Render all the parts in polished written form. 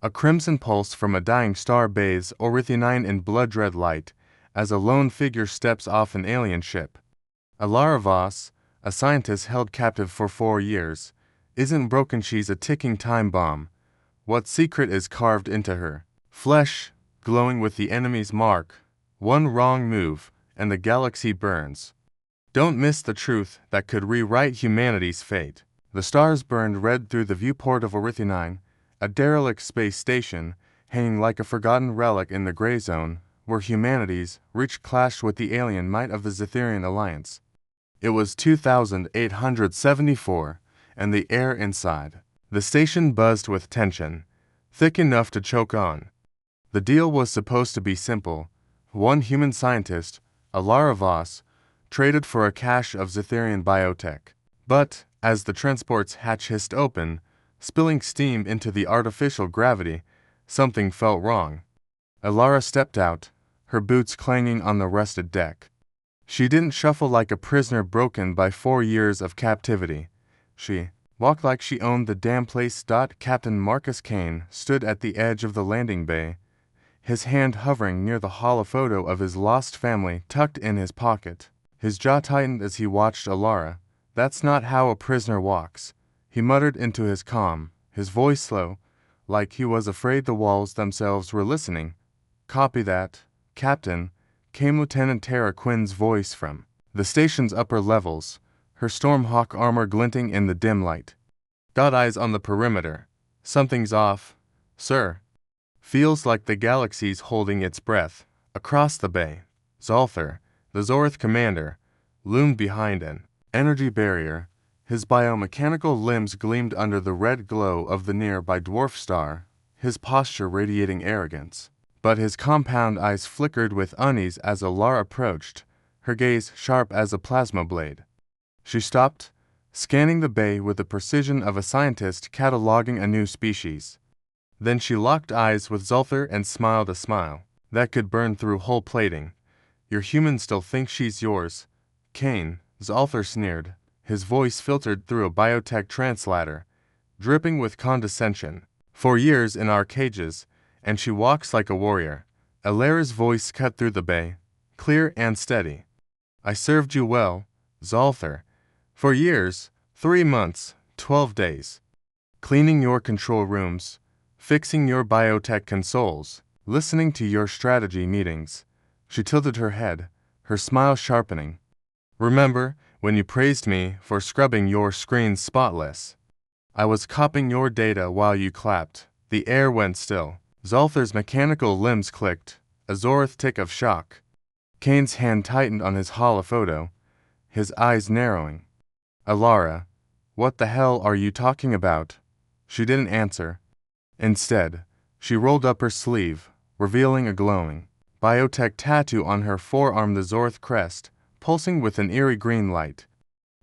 A crimson pulse from a dying star bathes Outsmarted in blood-red light as a lone figure steps off an alien ship. Elara Voss, a scientist held captive for 4 years, isn't broken, she's a ticking time bomb. What secret is carved into her flesh, glowing with the enemy's mark? One wrong move, and the galaxy burns. Don't miss the truth that could rewrite humanity's fate. The stars burned red through the viewport of Outsmarted, a derelict space station, hanging like a forgotten relic in the gray zone, where humanity's reach clashed with the alien might of the Xytherian Alliance. It was 2874, and the air inside the station buzzed with tension, thick enough to choke on. The deal was supposed to be simple. One human scientist, Elara Voss, traded for a cache of Xytherian biotech. But, as the transport's hatch hissed open, spilling steam into the artificial gravity, something felt wrong. Elara stepped out, her boots clanging on the rusted deck. She didn't shuffle like a prisoner broken by 4 years of captivity. She walked like she owned the damn place. Captain Marcus Kane stood at the edge of the landing bay, his hand hovering near the holophoto of his lost family tucked in his pocket. His jaw tightened as he watched Elara. "That's not how a prisoner walks," he muttered into his comm, his voice slow, like he was afraid the walls themselves were listening. "Copy that, Captain," came Lieutenant Tara Quinn's voice from the station's upper levels, her Stormhawk armor glinting in the dim light. "Got eyes on the perimeter. Something's off, sir." Feels like the galaxy's holding its breath. Across the bay, Xyther, the Zorth commander, loomed behind an energy barrier. His biomechanical limbs gleamed under the red glow of the nearby dwarf star, his posture radiating arrogance. But his compound eyes flickered with unease as Elara approached, her gaze sharp as a plasma blade. She stopped, scanning the bay with the precision of a scientist cataloging a new species. Then she locked eyes with Xyther and smiled a smile that could burn through hull plating. "Your humans still think she's yours, Kane," Xyther sneered, his voice filtered through a biotech translator, dripping with condescension. "4 years in our cages, and she walks like a warrior." Elara's voice cut through the bay, clear and steady. "I served you well, Xyther. 4 years, 3 months, 12 days. Cleaning your control rooms, fixing your biotech consoles, listening to your strategy meetings." She tilted her head, her smile sharpening. "Remember when you praised me for scrubbing your screens spotless? I was copying your data while you clapped." The air went still. Xyther's mechanical limbs clicked, a Zorth tick of shock. Kane's hand tightened on his holophoto, his eyes narrowing. "Elara, what the hell are you talking about?" She didn't answer. Instead, she rolled up her sleeve, revealing a glowing biotech tattoo on her forearm, the Zorth crest, pulsing with an eerie green light.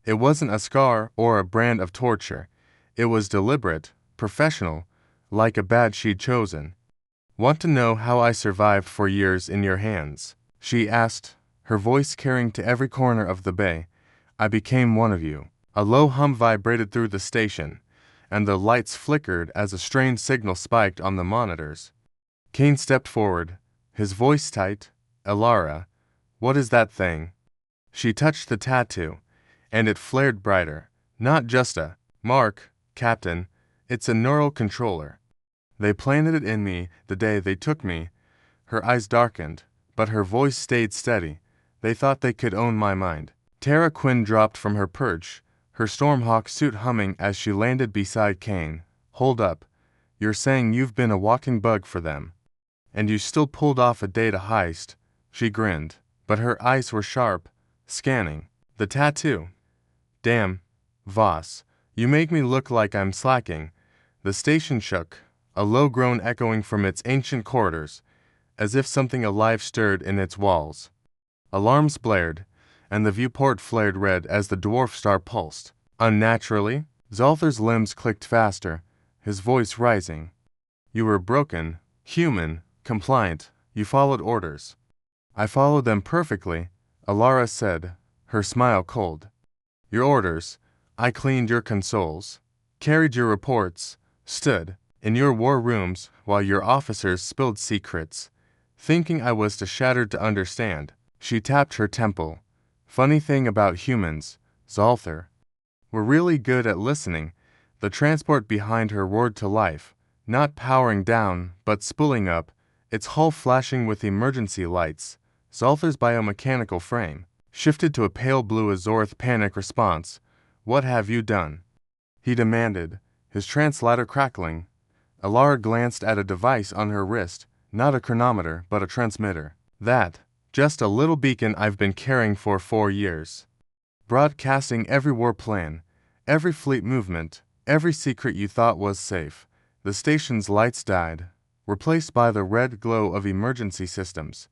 It wasn't a scar or a brand of torture. It was deliberate, professional, like a badge she'd chosen. "Want to know how I survived 4 years in your hands?" she asked, her voice carrying to every corner of the bay. "I became one of you." A low hum vibrated through the station, and the lights flickered as a strange signal spiked on the monitors. Kane stepped forward, his voice tight. "Elara, what is that thing?" She touched the tattoo, and it flared brighter. "Not just a mark, Captain. It's a neural controller. They planted it in me the day they took me." Her eyes darkened, but her voice stayed steady. "They thought they could own my mind." Tara Quinn dropped from her perch, her Stormhawk suit humming as she landed beside Kane. "Hold up. You're saying you've been a walking bug for them? And you still pulled off a data heist?" She grinned, but her eyes were sharp, scanning the tattoo. "Damn, Voss, you make me look like I'm slacking." The station shook, a low groan echoing from its ancient corridors, as if something alive stirred in its walls. Alarms blared, and the viewport flared red as the dwarf star pulsed. Unnaturally, Xyther's limbs clicked faster, his voice rising. "You were broken, human, compliant. You followed orders." "I followed them perfectly," Elara said, her smile cold. "Your orders. I cleaned your consoles, carried your reports, stood In your war rooms, while your officers spilled secrets, thinking I was too shattered to understand. She tapped her temple. Funny thing about humans, Xyther. We're really good at listening. The transport behind her roared to life, not powering down, but spooling up, its hull flashing with emergency lights. Xyther's biomechanical frame shifted to a pale blue Azorth panic response. What have you done? He demanded, his translator crackling. Elara glanced at a device on her wrist, not a chronometer, but a transmitter. That, just a little beacon I've been carrying for 4 years. Broadcasting every war plan, every fleet movement, every secret you thought was safe. The station's lights died, replaced by the red glow of emergency systems.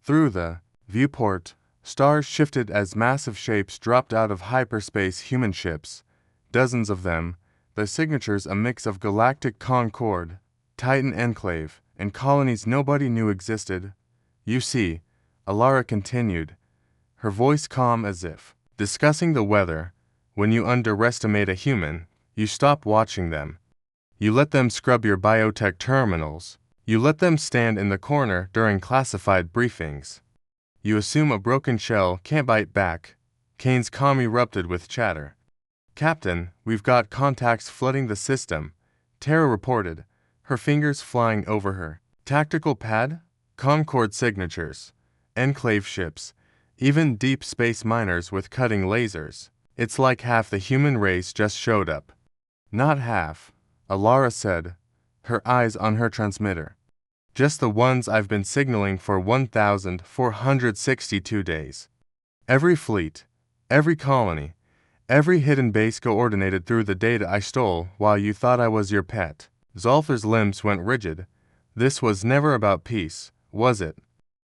Through the viewport, stars shifted as massive shapes dropped out of hyperspace human ships. Dozens of them, their signatures a mix of Galactic Concord, Titan Enclave, and colonies nobody knew existed. You see, Elara continued, her voice calm as if discussing the weather. When you underestimate a human, you stop watching them. You let them scrub your biotech terminals. You let them stand in the corner during classified briefings. You assume a broken shell can't bite back. Kane's calm erupted with chatter. Captain, we've got contacts flooding the system, Tara reported, her fingers flying over her tactical pad. Concord signatures, Enclave ships, even deep space miners with cutting lasers. It's like half the human race just showed up. Not half, Elara said, her eyes on her transmitter. Just the ones I've been signaling for 1,462 days. Every fleet, every colony, every hidden base coordinated through the data I stole while you thought I was your pet. Xyther's limbs went rigid. This was never about peace, was it?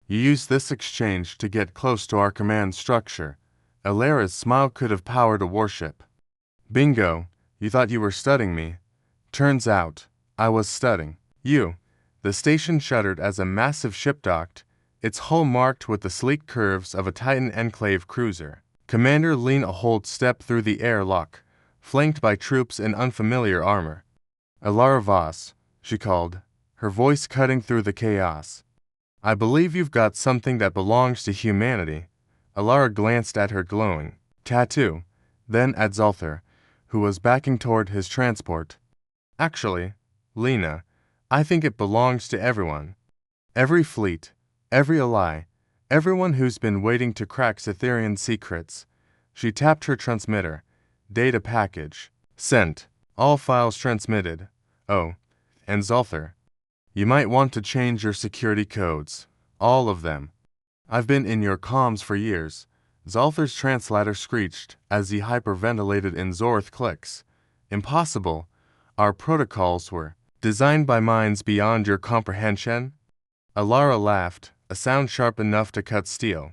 You used this exchange to get close to our command structure. Elara's smile could have powered a warship. Bingo, you thought you were studying me. Turns out, I was studying you. The station shuddered as a massive ship docked, its hull marked with the sleek curves of a Titan Enclave cruiser. Commander Lena Holt stepped through the airlock, flanked by troops in unfamiliar armor. Elara Voss, she called, her voice cutting through the chaos. I believe you've got something that belongs to humanity. Elara glanced at her glowing tattoo, then at Xyther, who was backing toward his transport. Actually, Lena, I think it belongs to everyone. Every fleet, every ally, everyone who's been waiting to crack Xytherian secrets. She tapped her transmitter. Data package. Sent. All files transmitted. Oh, and Xyther. You might want to change your security codes. All of them. I've been in your comms for years. Xyther's translator screeched as he hyperventilated in Zorth clicks. Impossible. Our protocols were designed by minds beyond your comprehension. Elara laughed, a sound sharp enough to cut steel.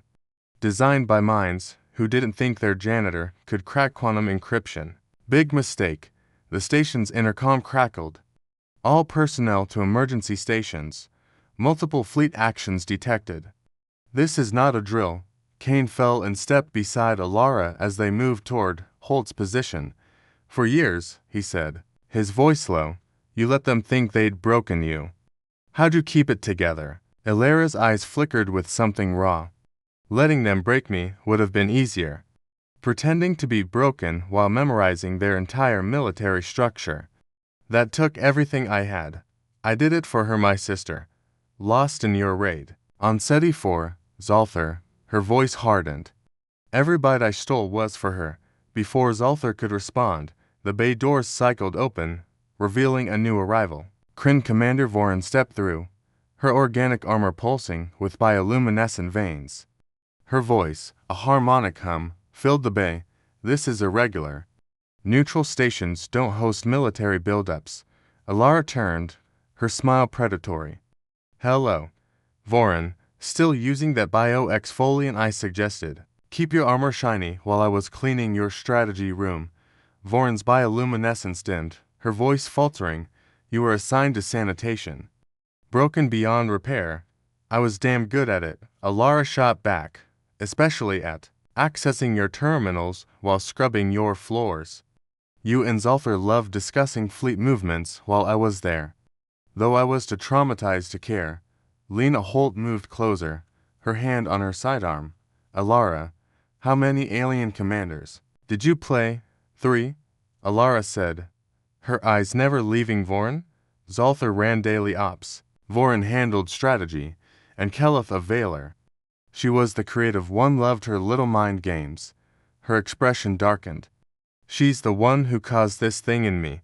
Designed by minds who didn't think their janitor could crack quantum encryption. Big mistake. The station's intercom crackled. All personnel to emergency stations. Multiple fleet actions detected. This is not a drill. Kane fell and stepped beside Elara as they moved toward Holt's position. For years, he said, his voice low, you let them think they'd broken you. How'd you keep it together? Elara's eyes flickered with something raw. Letting them break me would have been easier. Pretending to be broken while memorizing their entire military structure. That took everything I had. I did it for her, my sister. Lost in your raid. On SETI 4, Xyther, her voice hardened. Every bite I stole was for her. Before Xyther could respond, the bay doors cycled open, revealing a new arrival. Kryn Commander Voran stepped through, her organic armor pulsing with bioluminescent veins. Her voice, a harmonic hum, filled the bay. This is irregular. Neutral stations don't host military buildups. Elara turned, her smile predatory. Hello. Voran, still using that bio-exfoliant I suggested. Keep your armor shiny while I was cleaning your strategy room. Voran's bioluminescence dimmed, her voice faltering. You were assigned to sanitation. Broken beyond repair. I was damn good at it. Elara shot back, especially at accessing your terminals while scrubbing your floors. You and Xyther loved discussing fleet movements while I was there. Though I was too traumatized to care, Lena Holt moved closer, her hand on her sidearm. Elara, how many alien commanders did you play? 3, Elara said, her eyes never leaving Vorin. Xyther ran daily ops. Vorin handled strategy, and Keleth a Veiler. She was the creative one, loved her little mind games. Her expression darkened. She's the one who caused this thing in me.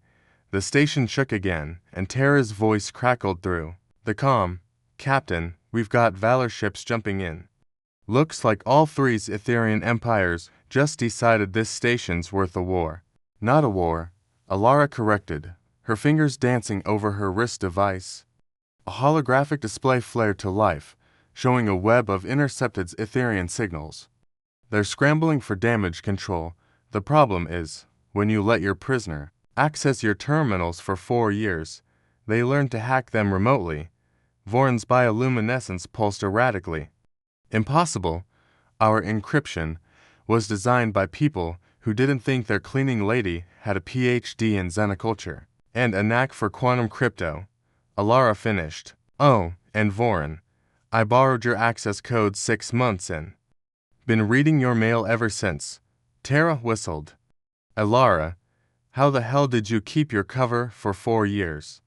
The station shook again, and Tara's voice crackled through the calm. Captain, we've got Valor ships jumping in. Looks like all 3 Xytherian empires just decided this station's worth a war. Not a war, Elara corrected, her fingers dancing over her wrist device. A holographic display flared to life, showing a web of intercepted Xytherian signals. They're scrambling for damage control. The problem is, when you let your prisoner access your terminals for 4 years, they learn to hack them remotely. Vorin's bioluminescence pulsed erratically. Impossible. Our encryption was designed by people who didn't think their cleaning lady had a PhD in xenoculture and a knack for quantum crypto. Elara finished. Oh, and Vorin, I borrowed your access code 6 months in. Been reading your mail ever since. Tara whistled. Elara, how the hell did you keep your cover for 4 years?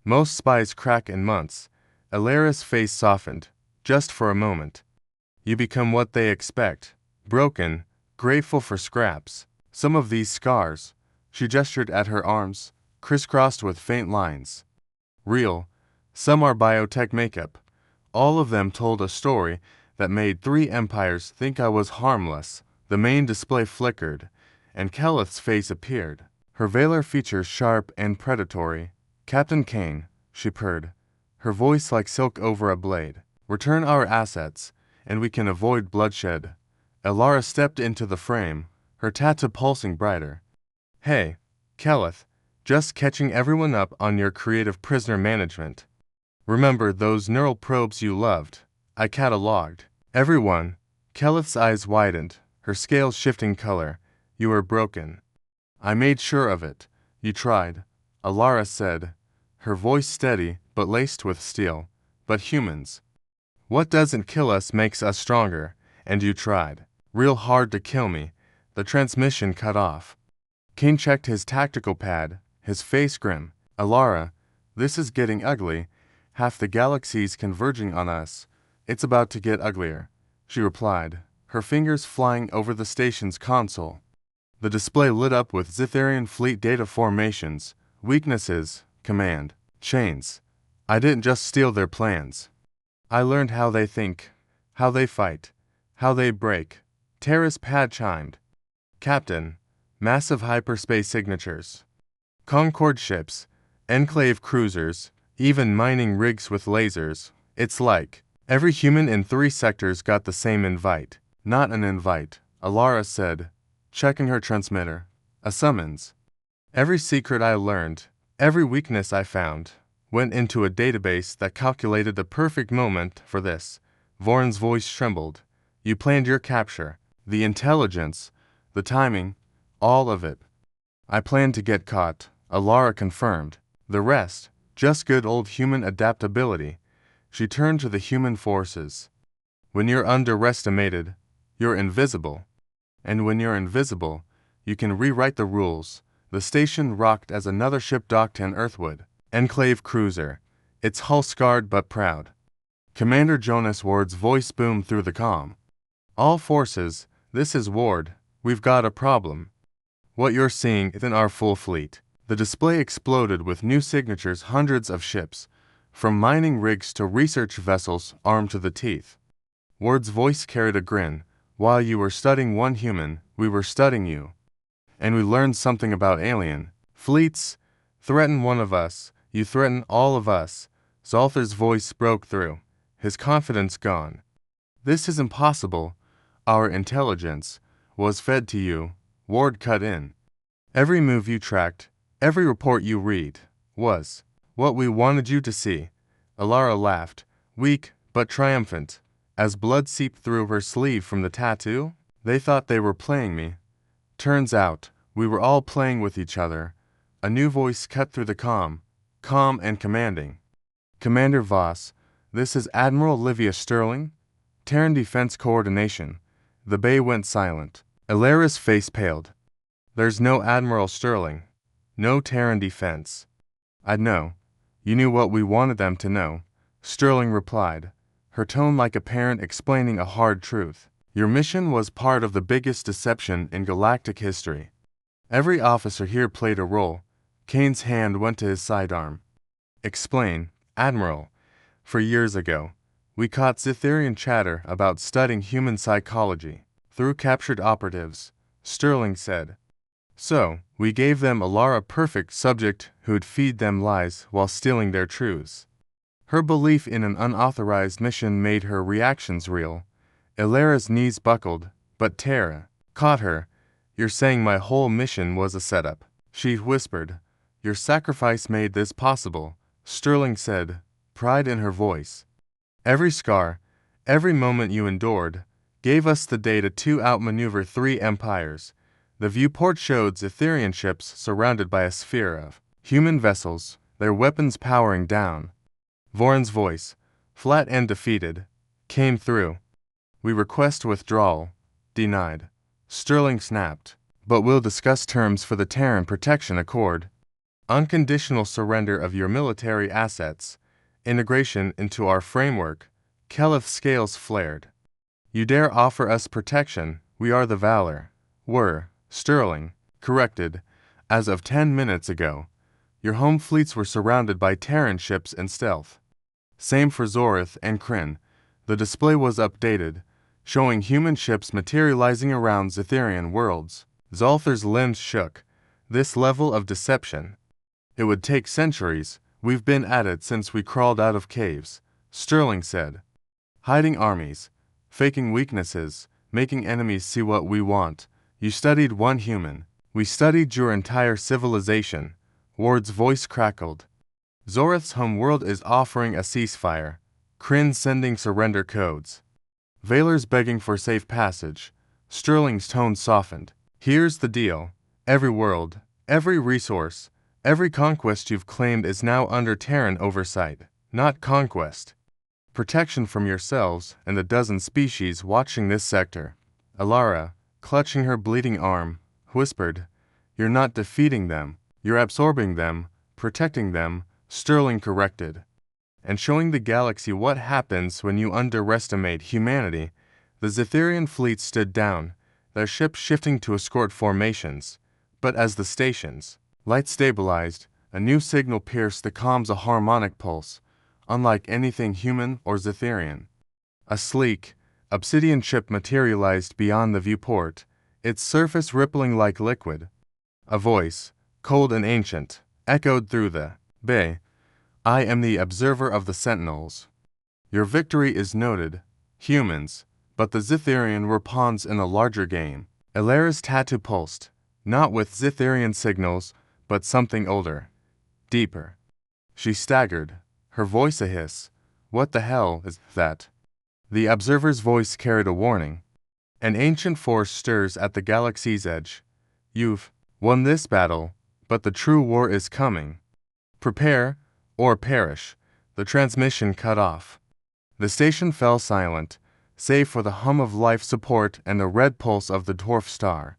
Most spies crack in months. Elara's face softened, just for a moment. You become what they expect, broken, grateful for scraps. Some of these scars, she gestured at her arms, crisscrossed with faint lines. Real, some are biotech makeup. All of them told a story that made 3 empires think I was harmless. The main display flickered, and Keleth's face appeared, her Veiler features sharp and predatory. Captain Kane, she purred, her voice like silk over a blade. Return our assets, and we can avoid bloodshed. Elara stepped into the frame, her tattoo pulsing brighter. Hey, Keleth, just catching everyone up on your creative prisoner management. Remember those neural probes you loved? I cataloged. Everyone. Keleth's eyes widened, her scales shifting color. You were broken. I made sure of it. You tried, Elara said, her voice steady but laced with steel. But humans. What doesn't kill us makes us stronger, and you tried. Real hard to kill me. The transmission cut off. Kane checked his tactical pad, his face grim. Elara, this is getting ugly. Half the galaxy's converging on us. It's about to get uglier, she replied, her fingers flying over the station's console. The display lit up with Xytherian fleet data formations, weaknesses, command, chains. I didn't just steal their plans. I learned how they think, how they fight, how they break. Tara's pad chimed. Captain, massive hyperspace signatures. Concord ships, Enclave cruisers, even mining rigs with lasers. It's like every human in 3 sectors got the same invite. Not an invite, Elara said, checking her transmitter. A summons. Every secret I learned, every weakness I found, went into a database that calculated the perfect moment for this. Vorin's voice trembled. You planned your capture. The intelligence, the timing, all of it. I planned to get caught, Elara confirmed. The rest, just good old human adaptability. She turned to the human forces. When you're underestimated, you're invisible. And when you're invisible, you can rewrite the rules. The station rocked as another ship docked in Earthwood. Enclave cruiser. Its hull scarred but proud. Commander Jonas Ward's voice boomed through the comm. All forces, this is Ward. We've got a problem. What you're seeing isn't our full fleet. The display exploded with new signatures, hundreds of ships, from mining rigs to research vessels armed to the teeth. Ward's voice carried a grin. While you were studying one human, we were studying you. And we learned something about alien fleets. Threaten one of us, you threaten all of us. Xyther's voice broke through, his confidence gone. This is impossible. Our intelligence was fed to you. Ward cut in. Every move you tracked, every report you read, was what we wanted you to see. Elara laughed, weak but triumphant, as blood seeped through her sleeve from the tattoo. They thought they were playing me. Turns out, We were all playing with each other. A new voice cut through the calm and commanding. Commander Voss, this is Admiral Livia Sterling. Terran Defense Coordination. The bay went silent. Elara's face paled. There's no Admiral Sterling. No Terran Defense. I know. You knew what we wanted them to know, Sterling replied, her tone like a parent explaining a hard truth. Your mission was part of the biggest deception in galactic history. Every officer here played a role. Kane's hand went to his sidearm. Explain, Admiral. For years ago, we caught Xytherian chatter about studying human psychology through captured operatives, Sterling said. So, we gave them Elara perfect subject who'd feed them lies while stealing their truths. Her belief in an unauthorized mission made her reactions real. Elara's knees buckled, but Terra caught her. You're saying my whole mission was a setup, she whispered. Your sacrifice made this possible, Sterling said, pride in her voice. Every scar, every moment you endured, gave us the data to outmaneuver 3 empires. The viewport showed Xytherian ships surrounded by a sphere of human vessels, their weapons powering down. Voran's voice, flat and defeated, came through. We request withdrawal. Denied. Sterling snapped. But we'll discuss terms for the Terran Protection Accord. Unconditional surrender of your military assets. Integration into our framework. Keleth's scales flared. You dare offer us protection, we are the Valor. Were, Sterling, corrected, as of 10 minutes ago. Your home fleets were surrounded by Terran ships and stealth. Same for Zorith and Kryn. The display was updated, showing human ships materializing around Xytherian worlds. Zolther's limbs shook. This level of deception. It would take centuries. We've been at it since we crawled out of caves, Sterling said. Hiding armies, faking weaknesses, making enemies see what we want. You studied one human. We studied your entire civilization. Ward's voice crackled. Zorith's home world is offering a ceasefire. Kryn sending surrender codes. Vaylor's begging for safe passage. Sterling's tone softened. Here's the deal. Every world, every resource, every conquest you've claimed is now under Terran oversight, not conquest. Protection from yourselves and the dozen species watching this sector. Elara, clutching her bleeding arm, whispered, You're not defeating them, you're absorbing them, protecting them, Sterling corrected. And showing the galaxy what happens when you underestimate humanity. The Xytherian fleet stood down, their ships shifting to escort formations. But as the station's light stabilized, a new signal pierced the comms, a harmonic pulse, unlike anything human or Xytherian. A sleek, obsidian ship materialized beyond the viewport, its surface rippling like liquid. A voice, cold and ancient, echoed through the bay. I am the observer of the Sentinels. Your victory is noted, humans, but the Xytherian were pawns in a larger game. Elara's tattoo pulsed, not with Xytherian signals, but something older, deeper. She staggered, her voice a hiss. What the hell is that? The observer's voice carried a warning. An ancient force stirs at the galaxy's edge. You've won this battle, but the true war is coming. Prepare, or perish. The transmission cut off. The station fell silent, save for the hum of life support and the red pulse of the dwarf star.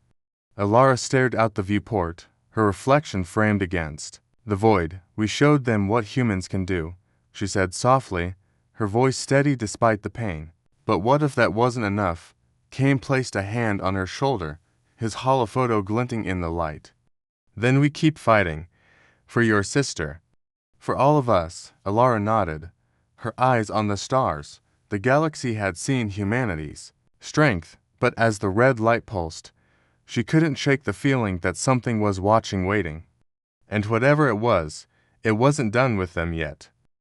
Elara stared out the viewport, her reflection framed against the void. We showed them what humans can do, she said softly, her voice steady despite the pain. But what if that wasn't enough? Kane placed a hand on her shoulder, his holophoto glinting in the light. Then we keep fighting. For your sister. For all of us, Elara nodded, her eyes on the stars. The galaxy had seen humanity's strength, but as the red light pulsed, she couldn't shake the feeling that something was watching, waiting. And whatever it wasn't done with them yet.